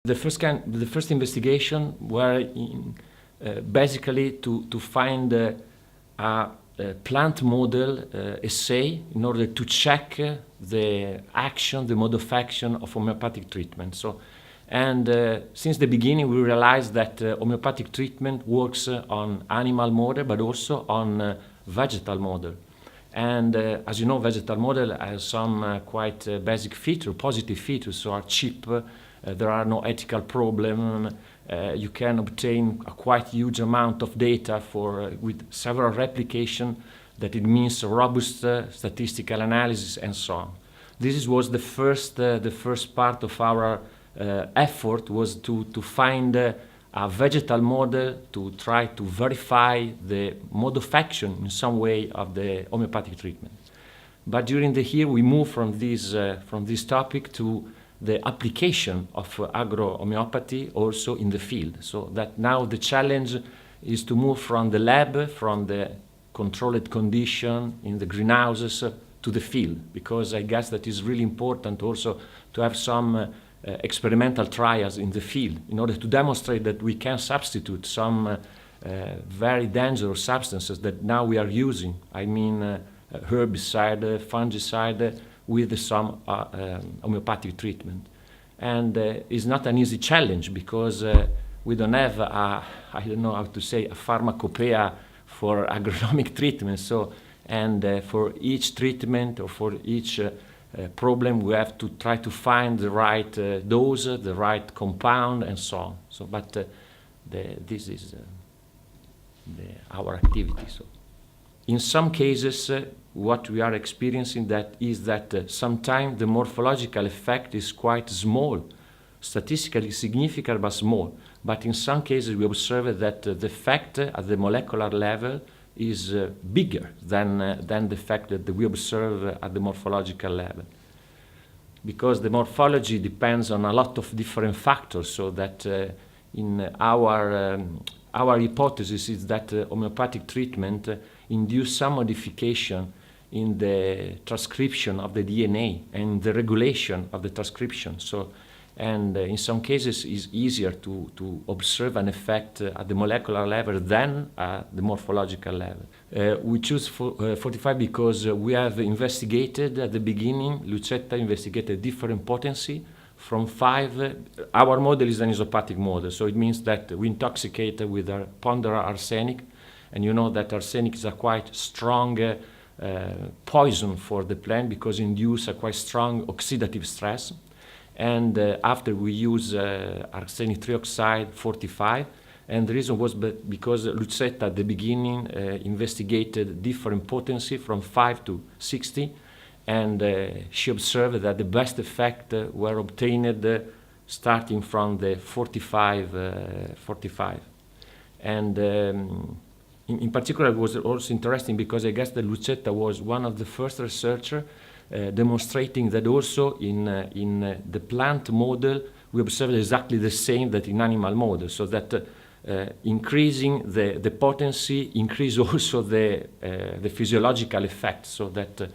The first investigation were basically to find a plant model assay in order to check the mode of action of homeopathic treatment. Since the beginning, we realized that homeopathic treatment works on animal model, but also on vegetal model. And as you know, vegetal model has some quite basic features, positive features, so are cheap, there are no ethical problems, you can obtain a quite huge amount of data with several replication, that it means robust statistical analysis and so on. This was the first part of our effort, was to find a vegetal model to try to verify the mode of action in some way of the homeopathic treatment. But during the year we moved from this topic to the application of agro-homeopathy also in the field. So that now the challenge is to move from the lab, from the controlled condition in the greenhouses to the field, because I guess that is really important also to have some experimental trials in the field in order to demonstrate that we can substitute some very dangerous substances that now we are using. I mean herbicide, fungicide with some homeopathic treatment. And it's not an easy challenge because we don't have I don't know how to say, a pharmacopoeia for agronomic treatment. So, and for each treatment or for each problem, we have to try to find the right dose, the right compound, and so on. So, but this is our activity. So, in some cases, what we are experiencing is that sometimes the morphological effect is quite small, statistically significant but small. But in some cases, we observe that the effect at the molecular level is bigger than the fact that we observe at the morphological level. Because the morphology depends on a lot of different factors, so that in our hypothesis is that homeopathic treatment induce some modification in the transcription of the DNA and the regulation of the transcription. So, and in some cases it's easier to observe an effect at the molecular level than at the morphological level. We choose 45 because we have investigated at the beginning, Lucetta investigated different potency from 5. Our model is an isopathic model, so it means that we intoxicate with a ponderal arsenic, and you know that arsenic is a quite strong poison for the plant because it induces a quite strong oxidative stress. And after we use arsenic trioxide 45, and the reason was because Lucetta at the beginning investigated different potency from 5 to 60, and she observed that the best effect were obtained starting from the 45. And in particular, it was also interesting because I guess that Lucetta was one of the first researchers demonstrating that also in the plant model we observed exactly the same that in animal model, so that increasing the potency increase also the physiological effect, so that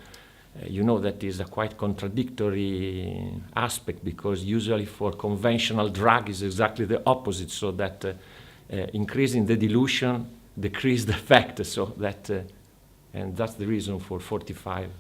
you know that is a quite contradictory aspect, because usually for conventional drug is exactly the opposite, so that increasing the dilution decrease the effect, so that and that's the reason for 45.